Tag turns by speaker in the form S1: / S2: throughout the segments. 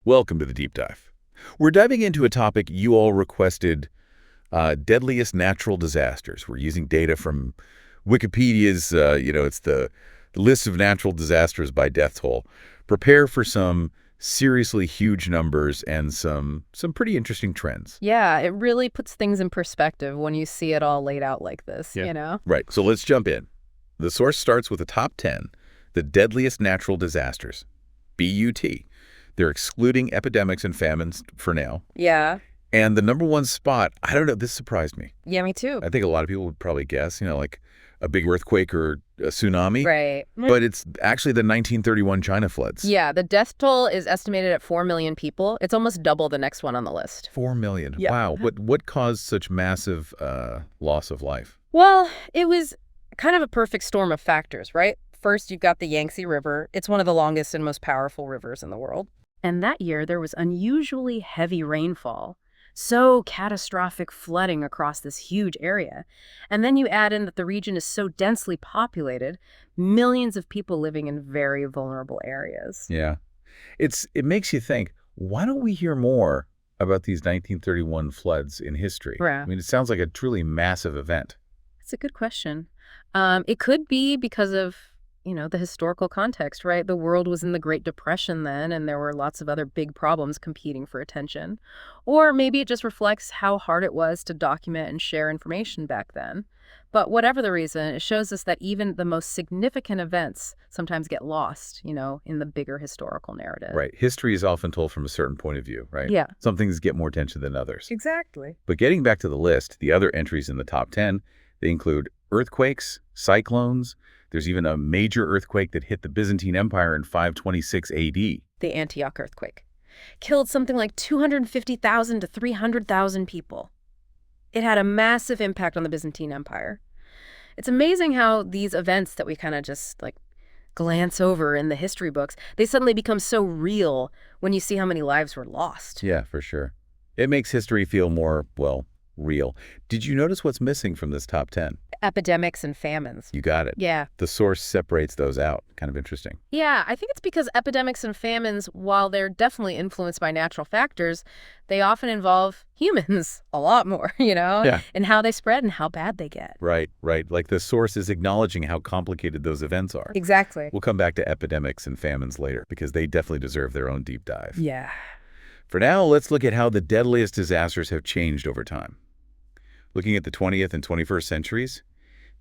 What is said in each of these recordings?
S1: Welcome to the Deep Dive. We're diving into a topic you all requested, deadliest natural disasters. We're using data from Wikipedia's, it's the list of natural disasters by death toll. Prepare for some seriously huge numbers and some pretty interesting trends.
S2: Yeah, it really puts things in perspective when you see it all laid out like this,
S1: Yeah.
S2: you know?
S1: Right, so let's jump in. The source starts with the top 10, the deadliest natural disasters, BUT. They're excluding epidemics and famines for now.
S2: Yeah.
S1: And the number one spot, I don't know, this surprised me.
S2: Yeah, me too.
S1: I think a lot of people would probably guess, like a big earthquake or a tsunami.
S2: Right.
S1: But it's actually the 1931 China floods.
S2: Yeah, the death toll is estimated at 4 million people. It's almost double the next one on the list.
S1: 4 million.
S2: Yeah.
S1: Wow. What caused such massive loss of life?
S2: Well, it was kind of a perfect storm of factors, right? First, you've got the Yangtze River. It's one of the longest and most powerful rivers in the world. And that year, there was unusually heavy rainfall. So catastrophic flooding across this huge area. And then you add in that the region is so densely populated, millions of people living in very vulnerable areas.
S1: Yeah. It makes you think, why don't we hear more about these 1931 floods in history?
S2: Yeah.
S1: I mean, it sounds like a truly massive event.
S2: That's a good question. It could be because of, the historical context, right? The world was in the Great Depression then, and there were lots of other big problems competing for attention. Or maybe it just reflects how hard it was to document and share information back then. But whatever the reason, it shows us that even the most significant events sometimes get lost, in the bigger historical narrative.
S1: Right. History is often told from a certain point of view, right?
S2: Yeah.
S1: Some things get more attention than others.
S2: Exactly.
S1: But getting back to the list, the other entries in the top 10, they include earthquakes, cyclones. There's even a major earthquake that hit the Byzantine Empire in 526 AD.
S2: The Antioch earthquake killed something like 250,000 to 300,000 people. It had a massive impact on the Byzantine Empire. It's amazing how these events that we kind of just glance over in the history books, they suddenly become so real when you see how many lives were lost.
S1: Yeah, for sure. It makes history feel more, real. Did you notice what's missing from this top 10?
S2: Epidemics and famines.
S1: You got it.
S2: Yeah.
S1: The source separates those out. Kind of interesting.
S2: Yeah, I think it's because epidemics and famines, while they're definitely influenced by natural factors, they often involve humans a lot more,
S1: Yeah.
S2: and how they spread and how bad they get.
S1: Right. Like the source is acknowledging how complicated those events are.
S2: Exactly.
S1: We'll come back to epidemics and famines later because they definitely deserve their own deep dive.
S2: Yeah.
S1: For now, let's look at how the deadliest disasters have changed over time. Looking at the 20th and 21st centuries,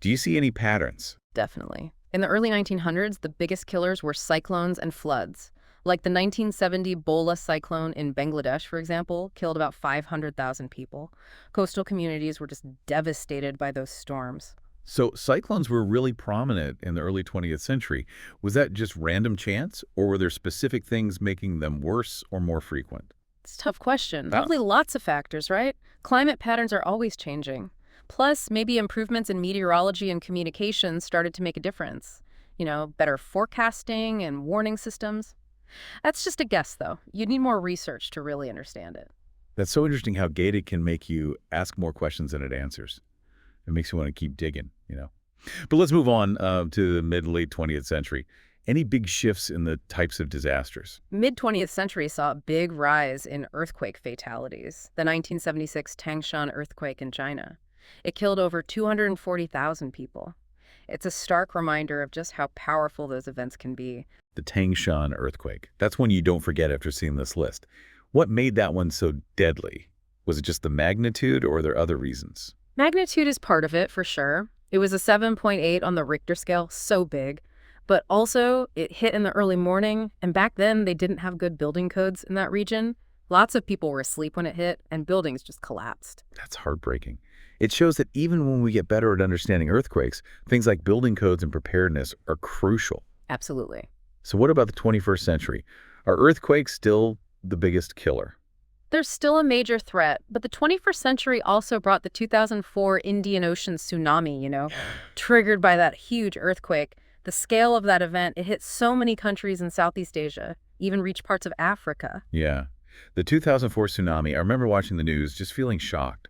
S1: do you see any patterns?
S2: Definitely. In the early 1900s, the biggest killers were cyclones and floods. Like the 1970 Bola cyclone in Bangladesh, for example, killed about 500,000 people. Coastal communities were just devastated by those storms.
S1: So cyclones were really prominent in the early 20th century. Was that just random chance, or were there specific things making them worse or more frequent?
S2: It's a tough question.
S1: Ah.
S2: Probably lots of factors, right? Climate patterns are always changing. Plus, maybe improvements in meteorology and communication started to make a difference. Better forecasting and warning systems. That's just a guess, though. You need more research to really understand it.
S1: That's so interesting how gated can make you ask more questions than it answers. It makes you want to keep digging. But let's move on to the mid-late 20th century. Any big shifts in the types of disasters?
S2: Mid-20th century saw a big rise in earthquake fatalities. The 1976 Tangshan earthquake in China. It killed over 240,000 people. It's a stark reminder of just how powerful those events can be.
S1: The Tangshan earthquake. That's one you don't forget after seeing this list. What made that one so deadly? Was it just the magnitude, or are there other reasons?
S2: Magnitude is part of it, for sure. It was a 7.8 on the Richter scale, so big. But also, it hit in the early morning, and back then they didn't have good building codes in that region. Lots of people were asleep when it hit, and buildings just collapsed.
S1: That's heartbreaking. It shows that even when we get better at understanding earthquakes, things like building codes and preparedness are crucial.
S2: Absolutely.
S1: So what about the 21st century? Are earthquakes still the biggest killer?
S2: They're still a major threat, but the 21st century also brought the 2004 Indian Ocean tsunami, triggered by that huge earthquake. The scale of that event, it hit so many countries in Southeast Asia, even reached parts of Africa.
S1: Yeah. The 2004 tsunami, I remember watching the news just feeling shocked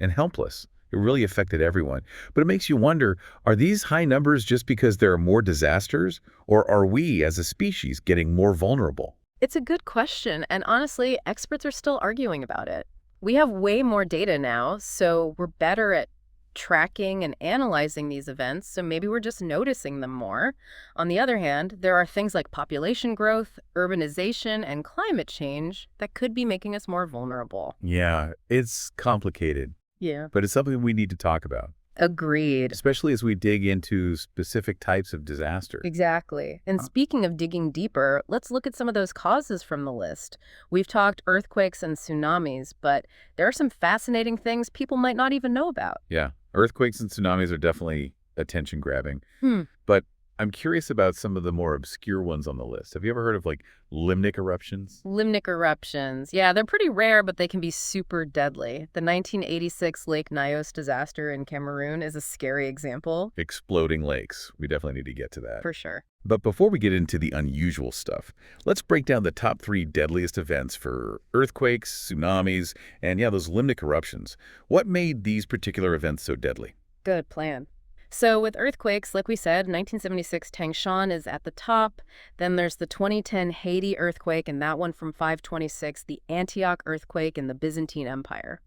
S1: and helpless. It really affected everyone. But it makes you wonder, are these high numbers just because there are more disasters, or are we as a species getting more vulnerable?
S2: It's a good question, and honestly, experts are still arguing about it. We have way more data now, so we're better at tracking and analyzing these events, so maybe we're just noticing them more. On the other hand, there are things like population growth, urbanization, and climate change that could be making us more vulnerable.
S1: Yeah, it's complicated,
S2: Yeah.
S1: but it's something we need to talk about,
S2: Agreed.
S1: especially as we dig into specific types of disaster.
S2: Exactly. And speaking of digging deeper, let's look at some of those causes from the list. We've talked earthquakes and tsunamis, but there are some fascinating things people might not even know about.
S1: Yeah, earthquakes and tsunamis are definitely attention-grabbing.
S2: Hmm.
S1: But I'm curious about some of the more obscure ones on the list. Have you ever heard of, like, limnic eruptions?
S2: Limnic eruptions. Yeah, they're pretty rare, but they can be super deadly. The 1986 Lake Nyos disaster in Cameroon is a scary example.
S1: Exploding lakes. We definitely need to get to that.
S2: For sure.
S1: But before we get into the unusual stuff, let's break down the top 3 deadliest events for earthquakes, tsunamis, and yeah, those limnic eruptions. What made these particular events so deadly?
S2: Good plan. So with earthquakes, like we said, 1976 Tangshan is at the top. Then there's the 2010 Haiti earthquake, and that one from 526, the Antioch earthquake in the Byzantine Empire.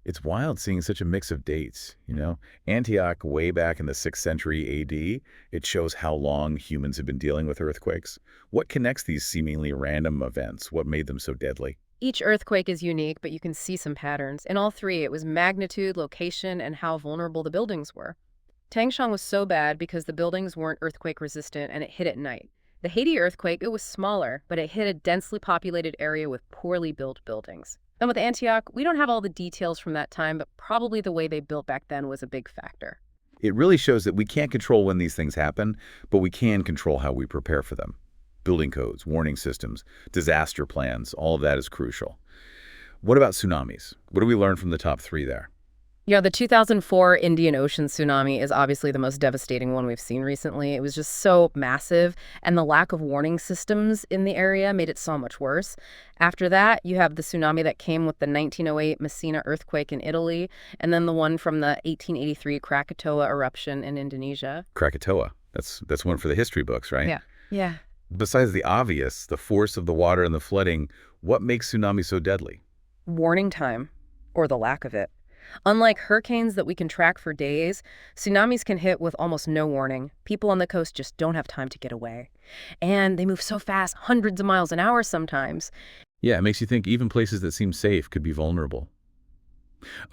S1: It's wild seeing such a mix of dates, you know? Antioch way back in the 6th century AD, it shows how long humans have been dealing with earthquakes. What connects these seemingly random events? What made them so deadly?
S2: Each earthquake is unique, but you can see some patterns. In all three, it was magnitude, location, and how vulnerable the buildings were. Tangshan was so bad because the buildings weren't earthquake resistant and it hit at night. The Haiti earthquake, it was smaller, but it hit a densely populated area with poorly built buildings. And with Antioch, we don't have all the details from that time, but probably the way they built back then was a big factor.
S1: It really shows that we can't control when these things happen, but we can control how we prepare for them. Building codes, warning systems, disaster plans, all of that is crucial. What about tsunamis? What do we learn from the top 3 there?
S2: Yeah, the 2004 Indian Ocean tsunami is obviously the most devastating one we've seen recently. It was just so massive, and the lack of warning systems in the area made it so much worse. After that, you have the tsunami that came with the 1908 Messina earthquake in Italy, and then the one from the 1883 Krakatoa eruption in Indonesia.
S1: Krakatoa. That's one for the history books, right?
S2: Yeah. Yeah.
S1: Besides the obvious, the force of the water and the flooding, what makes tsunamis so deadly?
S2: Warning time, or the lack of it. Unlike hurricanes that we can track for days, tsunamis can hit with almost no warning. People on the coast just don't have time to get away. And they move so fast, hundreds of miles an hour sometimes.
S1: Yeah, it makes you think even places that seem safe could be vulnerable.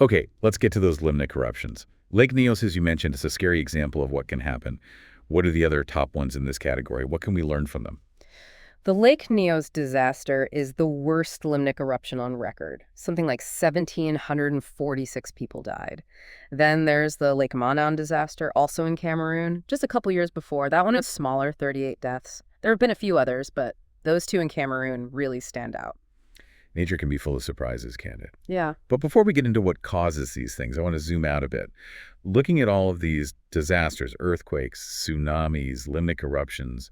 S1: Okay, let's get to those limnic eruptions. Lake Nyos, as you mentioned, is a scary example of what can happen. What are the other top ones in this category? What can we learn from them?
S2: The Lake Nyos disaster is the worst limnic eruption on record. Something like 1,746 people died. Then there's the Lake Manan disaster, also in Cameroon, just a couple years before. That one is smaller, 38 deaths. There have been a few others, but those two in Cameroon really stand out.
S1: Nature can be full of surprises, can't it?
S2: Yeah.
S1: But before we get into what causes these things, I want to zoom out a bit. Looking at all of these disasters, earthquakes, tsunamis, limnic eruptions,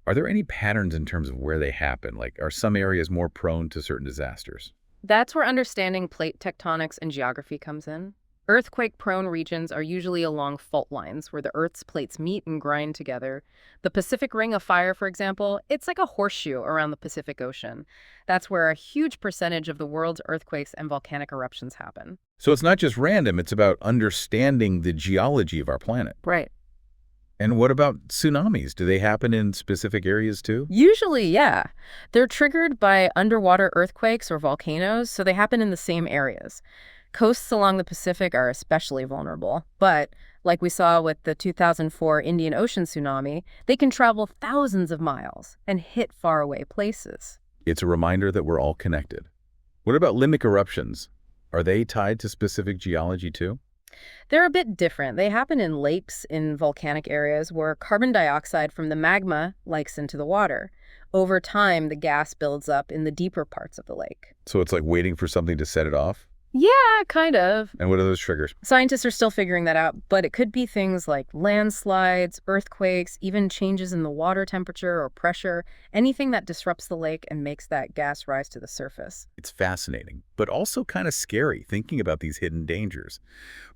S1: are there any patterns in terms of where they happen? Like, are some areas more prone to certain disasters?
S2: That's where understanding plate tectonics and geography comes in. Earthquake-prone regions are usually along fault lines where the Earth's plates meet and grind together. The Pacific Ring of Fire, for example, it's like a horseshoe around the Pacific Ocean. That's where a huge percentage of the world's earthquakes and volcanic eruptions happen.
S1: So it's not just random, it's about understanding the geology of our planet.
S2: Right.
S1: And what about tsunamis? Do they happen in specific areas too?
S2: Usually, yeah. They're triggered by underwater earthquakes or volcanoes, so they happen in the same areas. Coasts along the Pacific are especially vulnerable, but like we saw with the 2004 Indian Ocean tsunami, they can travel thousands of miles and hit faraway places.
S1: It's a reminder that we're all connected. What about limnic eruptions? Are they tied to specific geology too?
S2: They're a bit different. They happen in lakes in volcanic areas where carbon dioxide from the magma leaks into the water. Over time, the gas builds up in the deeper parts of the lake.
S1: So it's like waiting for something to set it off?
S2: Yeah, kind of.
S1: And what are those triggers?
S2: Scientists are still figuring that out, but it could be things like landslides, earthquakes, even changes in the water temperature or pressure, anything that disrupts the lake and makes that gas rise to the surface.
S1: It's fascinating, but also kind of scary thinking about these hidden dangers.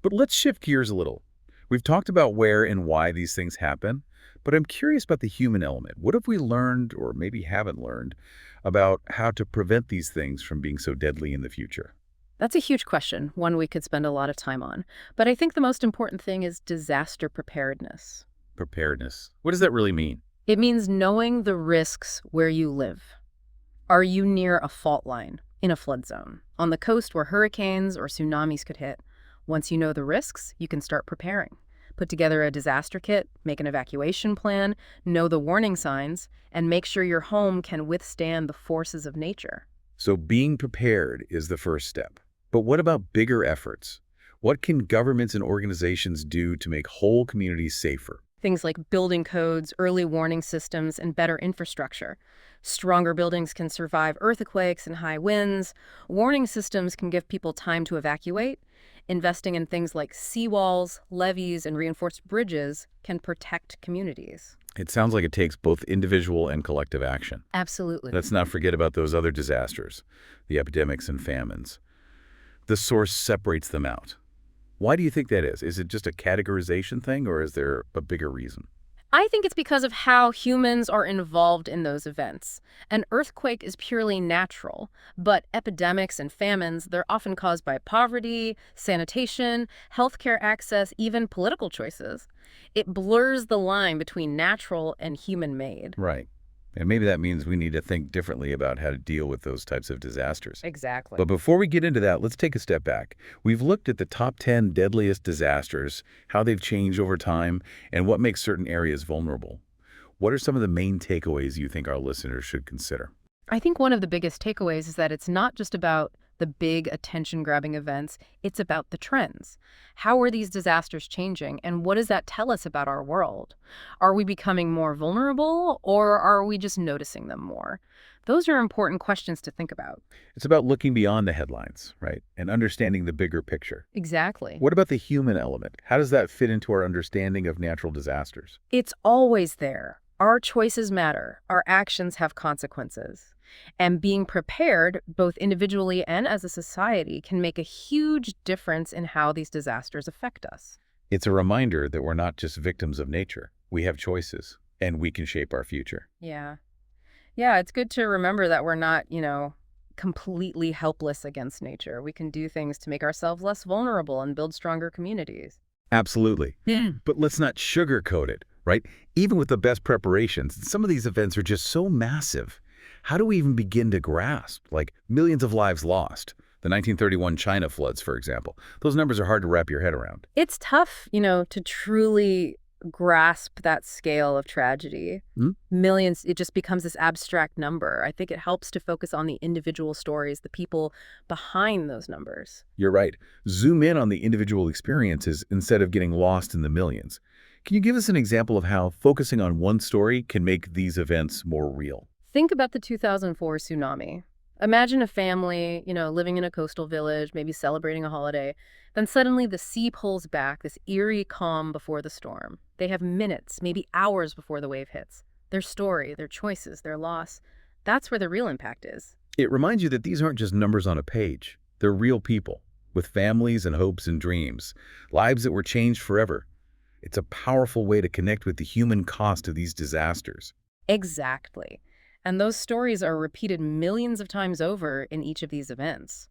S1: But let's shift gears a little. We've talked about where and why these things happen, But I'm curious about the human element. What have we learned, or maybe haven't learned, about how to prevent these things from being so deadly in the future?
S2: That's a huge question, one we could spend a lot of time on. But I think the most important thing is disaster preparedness.
S1: Preparedness. What does that really mean?
S2: It means knowing the risks where you live. Are you near a fault line, in a flood zone, on the coast where hurricanes or tsunamis could hit? Once you know the risks, you can start preparing. Put together a disaster kit, make an evacuation plan, know the warning signs, and make sure your home can withstand the forces of nature.
S1: So being prepared is the first step. But what about bigger efforts? What can governments and organizations do to make whole communities safer?
S2: Things like building codes, early warning systems, and better infrastructure. Stronger buildings can survive earthquakes and high winds. Warning systems can give people time to evacuate. Investing in things like seawalls, levees, and reinforced bridges can protect communities.
S1: It sounds like it takes both individual and collective action.
S2: Absolutely.
S1: Let's not forget about those other disasters, the epidemics and famines. The source separates them out. Why do you think that is? Is it just a categorization thing, or is there a bigger reason?
S2: I think it's because of how humans are involved in those events. An earthquake is purely natural, but epidemics and famines, they're often caused by poverty, sanitation, healthcare access, even political choices. It blurs the line between natural and human-made.
S1: Right. And maybe that means we need to think differently about how to deal with those types of disasters.
S2: Exactly.
S1: But before we get into that, let's take a step back. We've looked at the top 10 deadliest disasters, how they've changed over time, and what makes certain areas vulnerable. What are some of the main takeaways you think our listeners should consider?
S2: I think one of the biggest takeaways is that it's not just about the big attention-grabbing events, it's about the trends. How are these disasters changing, and what does that tell us about our world? Are we becoming more vulnerable, or are we just noticing them more? Those are important questions to think about.
S1: It's about looking beyond the headlines, right, and understanding the bigger picture.
S2: Exactly.
S1: What about the human element? How does that fit into our understanding of natural disasters?
S2: It's always there. Our choices matter. Our actions have consequences. And being prepared, both individually and as a society, can make a huge difference in how these disasters affect us.
S1: It's a reminder that we're not just victims of nature. We have choices, and we can shape our future.
S2: Yeah. Yeah, it's good to remember that we're not, completely helpless against nature. We can do things to make ourselves less vulnerable and build stronger communities.
S1: Absolutely.
S2: Yeah.
S1: But let's not sugarcoat it, right? Even with the best preparations, some of these events are just so massive. How do we even begin to grasp, like millions of lives lost? The 1931 China floods, for example. Those numbers are hard to wrap your head around.
S2: It's tough, to truly grasp that scale of tragedy.
S1: Hmm?
S2: Millions, it just becomes this abstract number. I think it helps to focus on the individual stories, the people behind those numbers.
S1: You're right. Zoom in on the individual experiences instead of getting lost in the millions. Can you give us an example of how focusing on one story can make these events more real?
S2: Think about the 2004 tsunami. Imagine a family, living in a coastal village, maybe celebrating a holiday. Then suddenly the sea pulls back, this eerie calm before the storm. They have minutes, maybe hours before the wave hits. Their story, their choices, their loss, that's where the real impact is.
S1: It reminds you that these aren't just numbers on a page. They're real people, with families and hopes and dreams, lives that were changed forever. It's a powerful way to connect with the human cost of these disasters.
S2: Exactly. And those stories are repeated millions of times over in each of these events.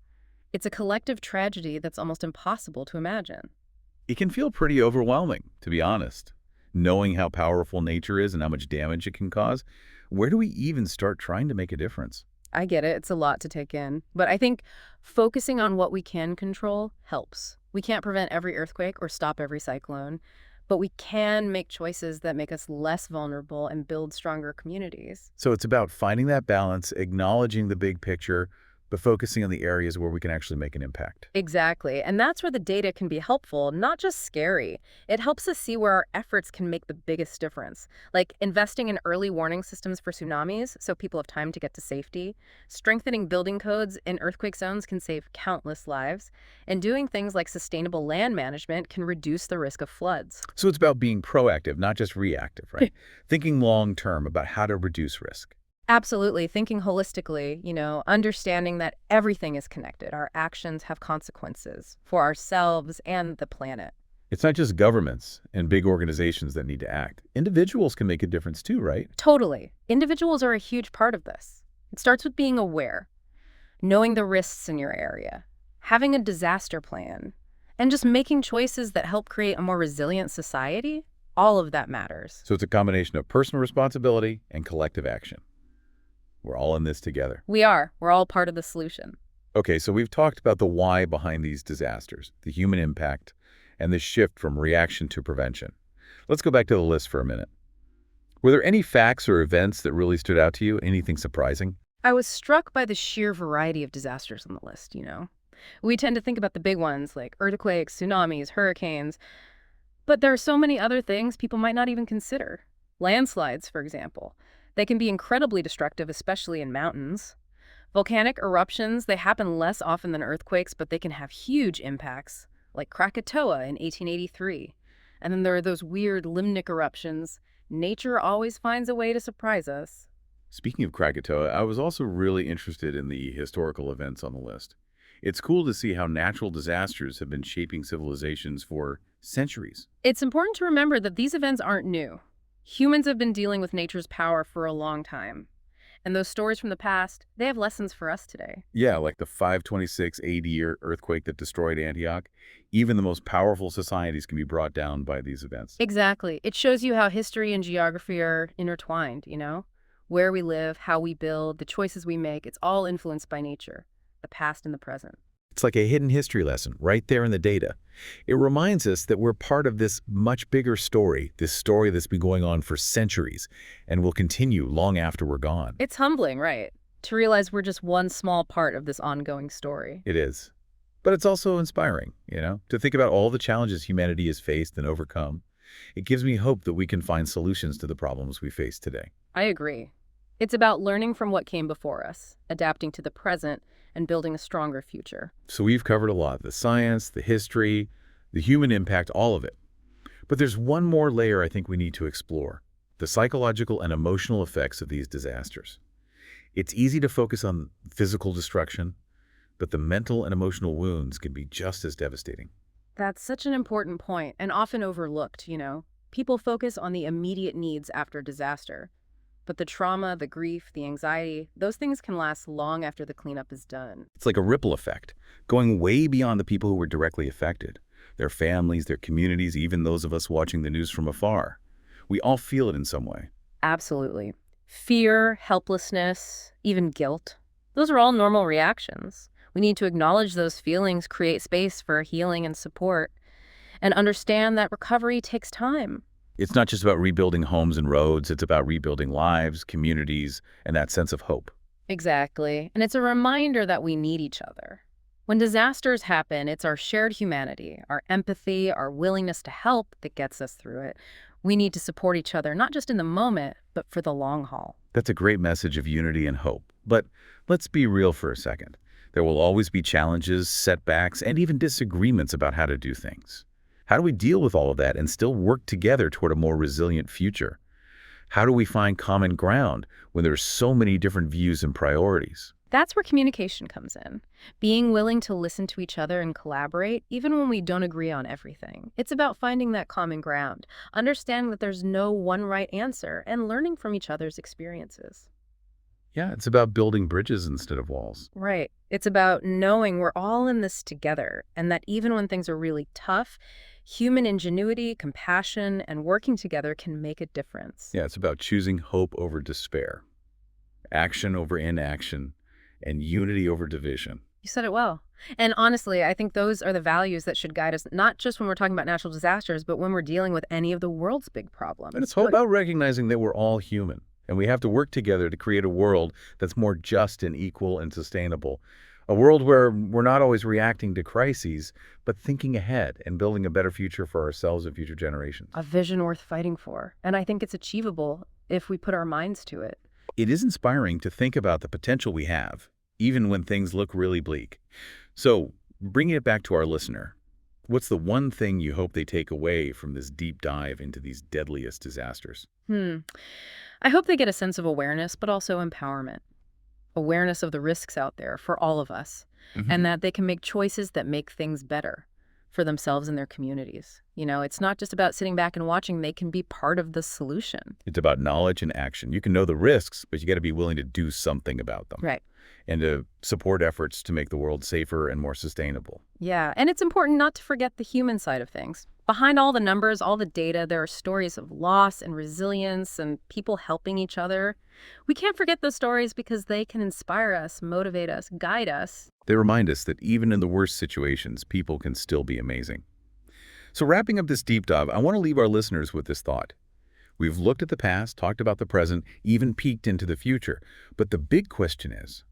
S2: It's a collective tragedy that's almost impossible to imagine.
S1: It can feel pretty overwhelming, to be honest. Knowing how powerful nature is and how much damage it can cause, where do we even start trying to make a difference?
S2: I get it. It's a lot to take in. But I think focusing on what we can control helps. We can't prevent every earthquake or stop every cyclone, but we can make choices that make us less vulnerable and build stronger communities.
S1: So it's about finding that balance, acknowledging the big picture, but focusing on the areas where we can actually make an impact.
S2: Exactly. And that's where the data can be helpful, not just scary. It helps us see where our efforts can make the biggest difference, like investing in early warning systems for tsunamis so people have time to get to safety, strengthening building codes in earthquake zones can save countless lives, and doing things like sustainable land management can reduce the risk of floods.
S1: So it's about being proactive, not just reactive, right? Thinking long term about how to reduce risk.
S2: Absolutely. Thinking holistically, understanding that everything is connected. Our actions have consequences for ourselves and the planet.
S1: It's not just governments and big organizations that need to act. Individuals can make a difference too, right?
S2: Totally. Individuals are a huge part of this. It starts with being aware, knowing the risks in your area, having a disaster plan, and just making choices that help create a more resilient society. All of that matters.
S1: So it's a combination of personal responsibility and collective action. We're all in this together.
S2: We are. We're all part of the solution.
S1: Okay, so we've talked about the why behind these disasters, the human impact, and the shift from reaction to prevention. Let's go back to the list for a minute. Were there any facts or events that really stood out to you? Anything surprising?
S2: I was struck by the sheer variety of disasters on the list. We tend to think about the big ones like earthquakes, tsunamis, hurricanes, but there are so many other things people might not even consider. Landslides, for example. They can be incredibly destructive, especially in mountains. Volcanic eruptions, they happen less often than earthquakes, but they can have huge impacts, like Krakatoa in 1883. And then there are those weird limnic eruptions. Nature always finds a way to surprise us.
S1: Speaking of Krakatoa, I was also really interested in the historical events on the list. It's cool to see how natural disasters have been shaping civilizations for centuries.
S2: It's important to remember that these events aren't new. Humans have been dealing with nature's power for a long time. And those stories from the past, they have lessons for us today.
S1: Yeah, like the 526 AD earthquake that destroyed Antioch. Even the most powerful societies can be brought down by these events.
S2: Exactly. It shows you how history and geography are intertwined. Where we live, how we build, the choices we make, it's all influenced by nature, the past and the present.
S1: It's like a hidden history lesson right there in the data. It reminds us that we're part of this much bigger story, this story that's been going on for centuries and will continue long after we're gone.
S2: It's humbling, right? To realize we're just one small part of this ongoing story.
S1: It is. But it's also inspiring, to think about all the challenges humanity has faced and overcome. It gives me hope that we can find solutions to the problems we face today.
S2: I agree. It's about learning from what came before us, adapting to the present, and building a stronger future.
S1: So we've covered a lot, the science, the history, the human impact, all of it. But there's one more layer I think we need to explore, the psychological and emotional effects of these disasters. It's easy to focus on physical destruction, but the mental and emotional wounds can be just as devastating.
S2: That's such an important point and often overlooked. People focus on the immediate needs after disaster. But the trauma, the grief, the anxiety, those things can last long after the cleanup is done.
S1: It's like a ripple effect, going way beyond the people who were directly affected. Their families, their communities, even those of us watching the news from afar. We all feel it in some way.
S2: Absolutely. Fear, helplessness, even guilt. Those are all normal reactions. We need to acknowledge those feelings, create space for healing and support, and understand that recovery takes time.
S1: It's not just about rebuilding homes and roads, it's about rebuilding lives, communities, and that sense of hope.
S2: Exactly. And it's a reminder that we need each other. When disasters happen, it's our shared humanity, our empathy, our willingness to help that gets us through it. We need to support each other, not just in the moment, but for the long haul.
S1: That's a great message of unity and hope. But let's be real for a second. There will always be challenges, setbacks, and even disagreements about how to do things. How do we deal with all of that and still work together toward a more resilient future? How do we find common ground when there's so many different views and priorities?
S2: That's where communication comes in. Being willing to listen to each other and collaborate, even when we don't agree on everything. It's about finding that common ground, understanding that there's no one right answer, and learning from each other's experiences.
S1: Yeah, it's about building bridges instead of walls.
S2: Right. It's about knowing we're all in this together, and that even when things are really tough, human ingenuity, compassion, and working together can make a difference.
S1: Yeah, it's about choosing hope over despair, action over inaction, and unity over division.
S2: You said it well. And honestly, I think those are the values that should guide us, not just when we're talking about natural disasters, but when we're dealing with any of the world's big problems.
S1: And it's all about recognizing that we're all human, and we have to work together to create a world that's more just and equal and sustainable. A world where we're not always reacting to crises, but thinking ahead and building a better future for ourselves and future generations.
S2: A vision worth fighting for. And I think it's achievable if we put our minds to it.
S1: It is inspiring to think about the potential we have, even when things look really bleak. So, bringing it back to our listener, what's the one thing you hope they take away from this deep dive into these deadliest disasters?
S2: I hope they get a sense of awareness, but also empowerment. Awareness of the risks out there for all of us, and that they can make choices that make things better for themselves and their communities. It's not just about sitting back and watching. They can be part of the solution.
S1: It's about knowledge and action. You can know the risks, but you got to be willing to do something about them.
S2: Right.
S1: And to support efforts to make the world safer and more sustainable.
S2: Yeah, and it's important not to forget the human side of things. Behind all the numbers, all the data, there are stories of loss and resilience and people helping each other. We can't forget those stories because they can inspire us, motivate us, guide us.
S1: They remind us that even in the worst situations, people can still be amazing. So wrapping up this deep dive, I want to leave our listeners with this thought. We've looked at the past, talked about the present, even peeked into the future. But the big question is,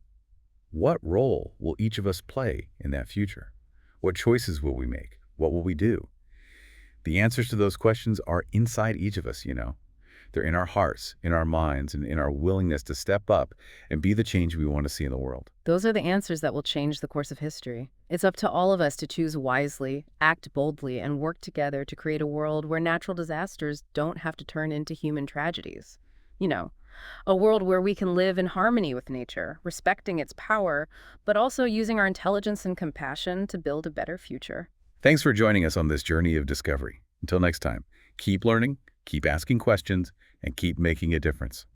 S1: what role will each of us play in that future? What choices will we make? What will we do? The answers to those questions are inside each of us, They're in our hearts, in our minds, and in our willingness to step up and be the change we want to see in the world.
S2: Those are the answers that will change the course of history. It's up to all of us to choose wisely, act boldly, and work together to create a world where natural disasters don't have to turn into human tragedies. A world where we can live in harmony with nature, respecting its power, but also using our intelligence and compassion to build a better future.
S1: Thanks for joining us on this journey of discovery. Until next time, keep learning, keep asking questions, and keep making a difference.